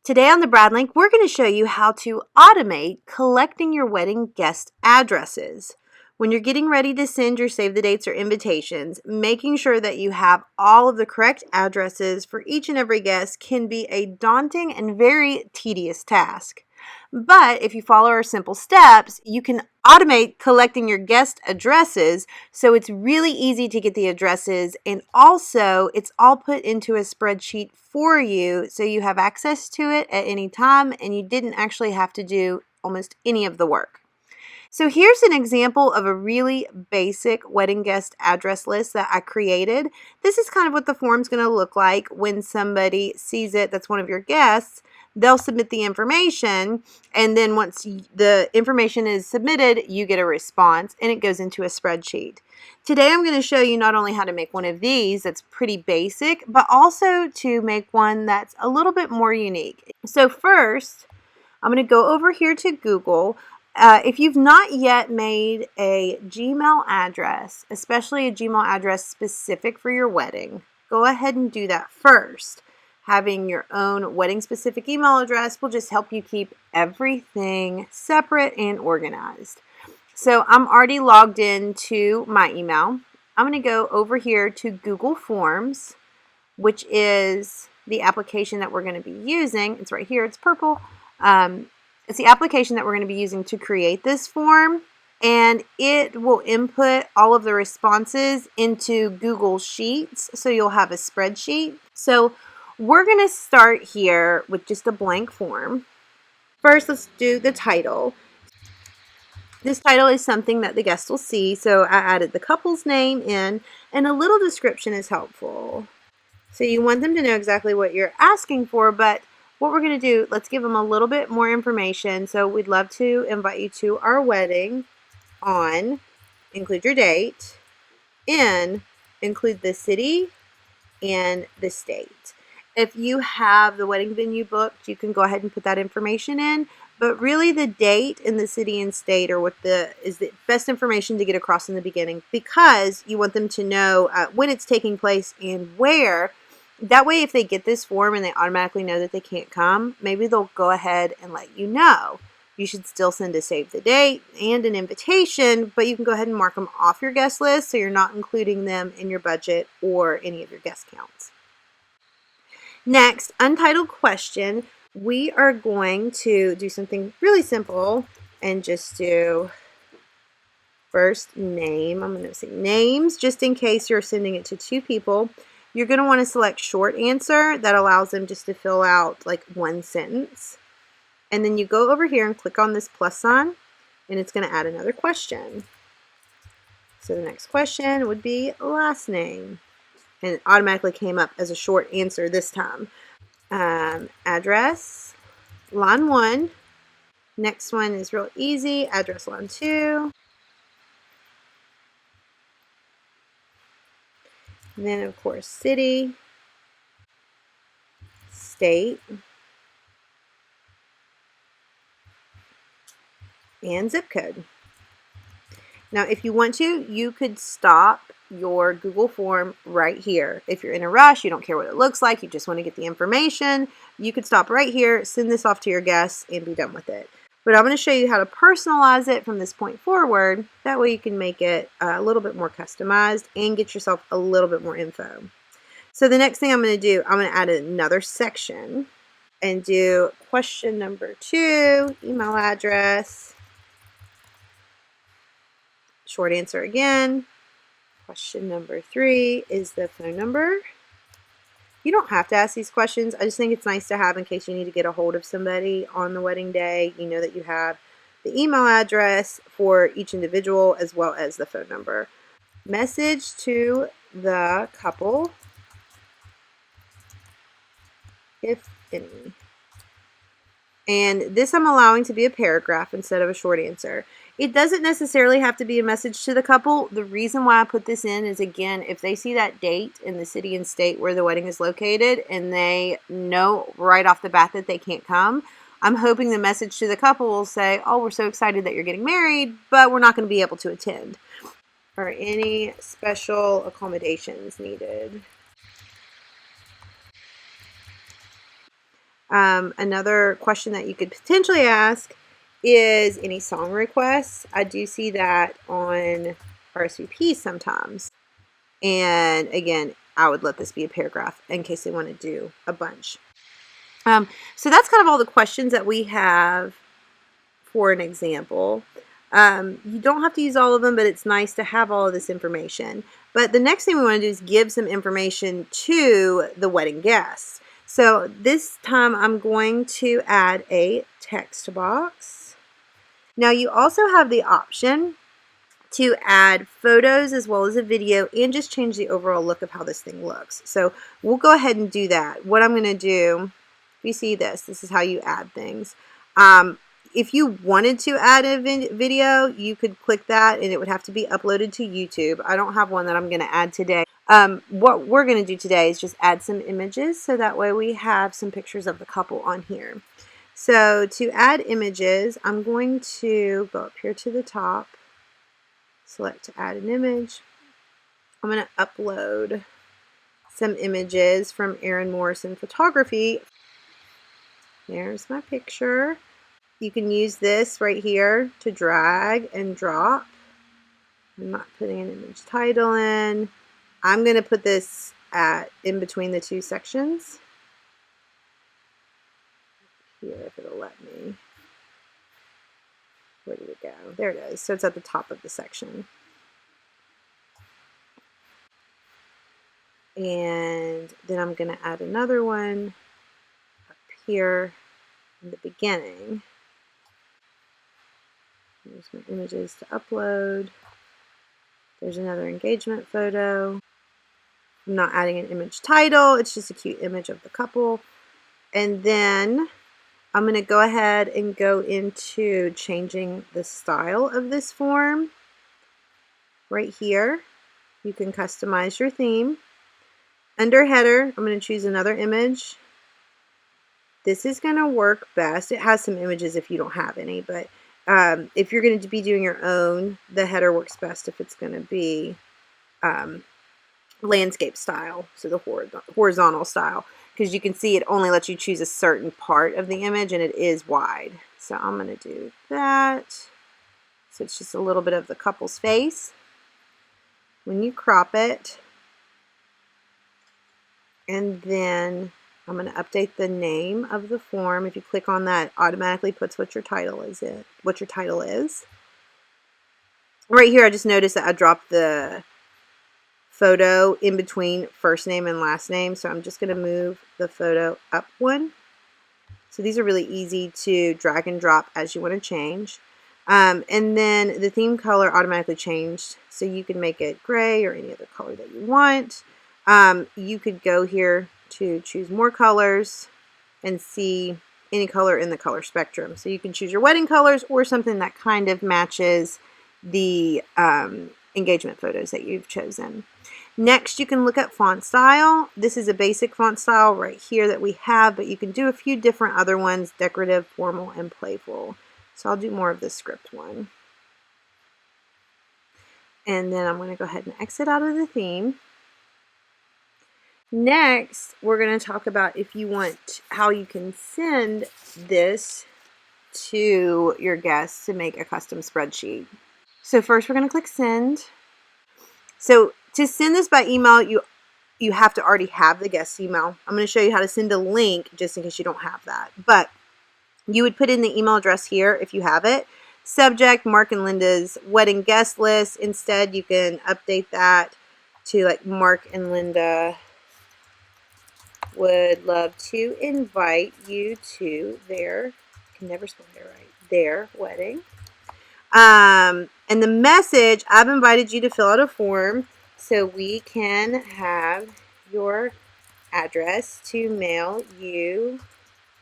Today on the Brad Link, we're going to show you how to automate collecting your wedding guest addresses. When you're getting ready to send your save the dates or invitations, making sure that you have all of the correct addresses for each and every guest can be a daunting and very tedious task. But if you follow our simple steps, you can automate collecting your guest addresses, so it's really easy to get the addresses, and also it's all put into a spreadsheet for you so you have access to it at any time and you didn't actually have to do almost any of the work. So here's an example of a really basic wedding guest address list that I created. This is kind of what the form's going to look like when somebody sees it that's one of your guests. They'll submit the information, and then once the information is submitted, you get a response, and it goes into a spreadsheet. Today I'm going to show you not only how to make one of these that's pretty basic, but also to make one that's a little bit more unique. So first, I'm going to go over here to Google. If you've not yet made a Gmail address, especially a Gmail address specific for your wedding, go ahead and do that first. Having your own wedding specific email address will just help you keep everything separate and organized. So I'm already logged into my email. I'm going to go over here to Google Forms, which is the application that we're going to be using. It's right here. It's purple. It's the application that we're going to be using to create this form, and it will input all of the responses into Google Sheets, so you'll have a spreadsheet. So we're going to start here with just a blank form. First, let's do the title. This title is something that the guest will see, so I added the couple's name in, and a little description is helpful. So you want them to know exactly what you're asking for, but what we're going to do, let's give them a little bit more information. So we'd love to invite you to our wedding on, include your date, in, include the city and the state. If you have the wedding venue booked, you can go ahead and put that information in, but really the date and the city and state are what is the best information to get across in the beginning, because you want them to know when it's taking place and where. That way, if they get this form and they automatically know that they can't come, maybe they'll go ahead and let you know. You should still send a save the date and an invitation, but you can go ahead and mark them off your guest list so you're not including them in your budget or any of your guest counts. Next, Untitled Question. We are going to do something really simple and just do first name. I'm going to say names just in case you're sending it to two people. You're going to want to select short answer. That allows them just to fill out like one sentence. And then you go over here and click on this plus sign, and it's going to add another question. So the next question would be last name. And it automatically came up as a short answer this time. Address, line 1. Next one is real easy, address line 2. And then, of course, city, state, and zip code. Now, if you want to, you could stop your Google form right here. If you're in a rush, you don't care what it looks like, you just want to get the information, you could stop right here, send this off to your guests, and be done with it. But I'm going to show you how to personalize it from this point forward. That way you can make it a little bit more customized and get yourself a little bit more info. So the next thing I'm going to do, I'm going to add another section and do question number 2, email address, short answer again. Question number 3 is the phone number. You don't have to ask these questions. I just think it's nice to have in case you need to get a hold of somebody on the wedding day. You know that you have the email address for each individual as well as the phone number. Message to the couple, if any. And this I'm allowing to be a paragraph instead of a short answer. It doesn't necessarily have to be a message to the couple. The reason why I put this in is, again, if they see that date in the city and state where the wedding is located and they know right off the bat that they can't come, I'm hoping the message to the couple will say, oh, we're so excited that you're getting married, but we're not going to be able to attend. Or any special accommodations needed. Another question that you could potentially ask is any song requests. I do see that on RSVP sometimes. And again, I would let this be a paragraph in case they want to do a bunch. So that's kind of all the questions that we have for an example. You don't have to use all of them, but it's nice to have all of this information. But the next thing we want to do is give some information to the wedding guests. So this time I'm going to add a text box. Now you also have the option to add photos as well as a video and just change the overall look of how this thing looks. So we'll go ahead and do that. What I'm going to do, if you see this is how you add things. If you wanted to add a video, you could click that and it would have to be uploaded to YouTube. I don't have one that I'm going to add today. What we're going to do today is just add some images so that way we have some pictures of the couple on here. So to add images, I'm going to go up here to the top, select to add an image. I'm going to upload some images from Erin Morrison Photography. There's my picture. You can use this right here to drag and drop. I'm not putting an image title in. I'm going to put this in between the two sections. Here, if it'll let me. Where did it go? There it is. So it's at the top of the section. And then I'm going to add another one up here in the beginning. There's my images to upload. There's another engagement photo. I'm not adding an image title. It's just a cute image of the couple. And then I'm going to go ahead and go into changing the style of this form. Right here, you can customize your theme. Under header, I'm going to choose another image. This is going to work best. It has some images if you don't have any, but if you're going to be doing your own, the header works best if it's going to be landscape style, so the horizontal style, because you can see it only lets you choose a certain part of the image and it is wide. So I'm going to do that. So it's just a little bit of the couple's face. When you crop it, and then I'm going to update the name of the form. If you click on that, it automatically puts what your title is in. What your title is. Right here, I just noticed that I dropped the photo in between first name and last name, so I'm just going to move the photo up one. So these are really easy to drag and drop as you want to change. And then the theme color automatically changed, so you can make it gray or any other color that you want. You could go here to choose more colors and see any color in the color spectrum. So you can choose your wedding colors or something that kind of matches the engagement photos that you've chosen. Next, you can look at font style. This is a basic font style right here that we have, but you can do a few different other ones: decorative, formal, and playful. So I'll do more of the script one. And then I'm going to go ahead and exit out of the theme. Next, we're going to talk about if you want how you can send this to your guests to make a custom spreadsheet. So first we're going to click send. So to send this by email, you have to already have the guest email. I'm going to show you how to send a link just in case you don't have that. But you would put in the email address here if you have it. Subject, Mark and Linda's wedding guest list. Instead, you can update that to like Mark and Linda would love to invite you to their, I can never spell their right, their wedding. And the message, I've invited you to fill out a form so we can have your address to mail you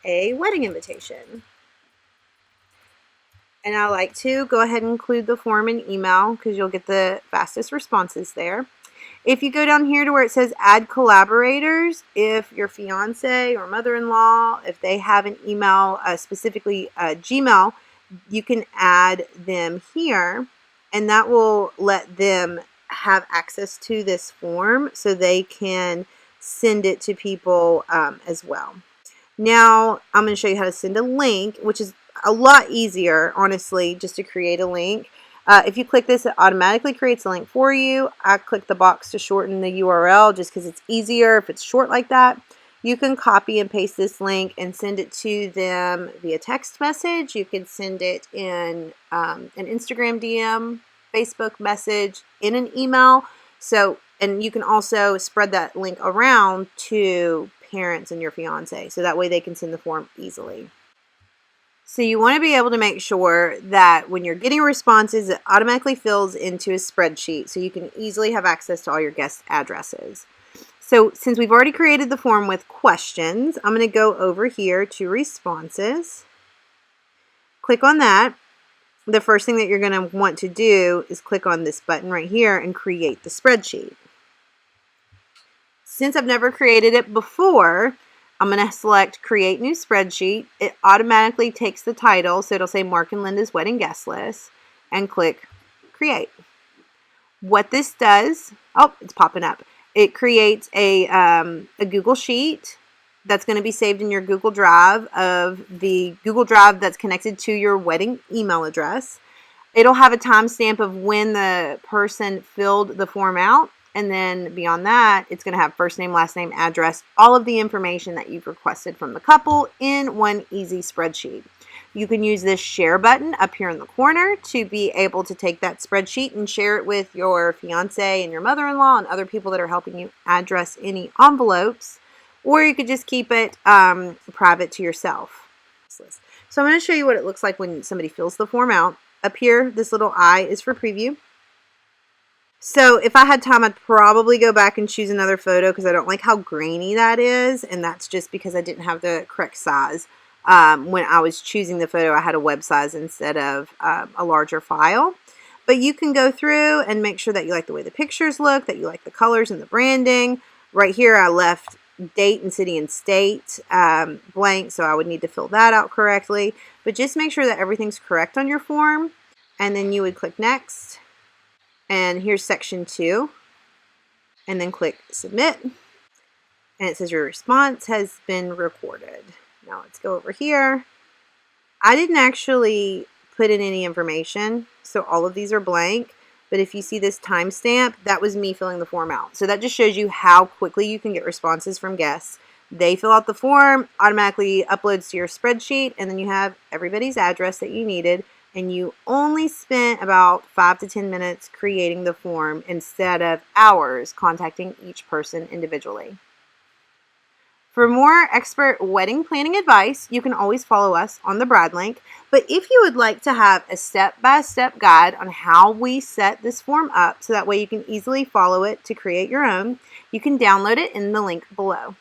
a wedding invitation. And I like to go ahead and include the form in email because you'll get the fastest responses there. If you go down here to where it says add collaborators, if your fiance or mother-in-law, if they have an email, specifically Gmail, you can add them here, and that will let them have access to this form so they can send it to people as well. Now I'm going to show you how to send a link, which is a lot easier, honestly, just to create a link. If you click this, it automatically creates a link for you. I click the box to shorten the URL just because it's easier if it's short like that. You can copy and paste this link and send it to them via text message. You can send it in an Instagram DM, Facebook message, in an email. And you can also spread that link around to parents and your fiance, so that way they can send the form easily. So you want to be able to make sure that when you're getting responses, it automatically fills into a spreadsheet so you can easily have access to all your guest addresses. So since we've already created the form with questions, I'm going to go over here to responses. Click on that. The first thing that you're going to want to do is click on this button right here and create the spreadsheet. Since I've never created it before, I'm going to select Create New Spreadsheet. It automatically takes the title, so it'll say Mark and Linda's Wedding Guest List, and click Create. What this does, oh, it's popping up. It creates a Google Sheet that's going to be saved in your Google Drive, of the Google Drive that's connected to your wedding email address. It'll have a timestamp of when the person filled the form out. And then beyond that, it's going to have first name, last name, address, all of the information that you've requested from the couple in one easy spreadsheet. You can use this share button up here in the corner to be able to take that spreadsheet and share it with your fiance and your mother-in-law and other people that are helping you address any envelopes. Or you could just keep it private to yourself. So I'm going to show you what it looks like when somebody fills the form out. Up here, this little I is for preview. So if I had time, I'd probably go back and choose another photo because I don't like how grainy that is. And that's just because I didn't have the correct size. When I was choosing the photo, I had a web size instead of a larger file. But you can go through and make sure that you like the way the pictures look, that you like the colors and the branding. Right here, I left date and city and state blank, so I would need to fill that out correctly. But just make sure that everything's correct on your form. And then you would click Next. And here's section 2, and then click Submit, and it says your response has been recorded. Now let's go over here. I didn't actually put in any information, so all of these are blank, but if you see this timestamp, that was me filling the form out. So that just shows you how quickly you can get responses from guests. They fill out the form, automatically uploads to your spreadsheet, and then you have everybody's address that you needed. And you only spent about 5 to 10 minutes creating the form instead of hours contacting each person individually. For more expert wedding planning advice, you can always follow us on the Brad link. But if you would like to have a step-by-step guide on how we set this form up so that way you can easily follow it to create your own, you can download it in the link below.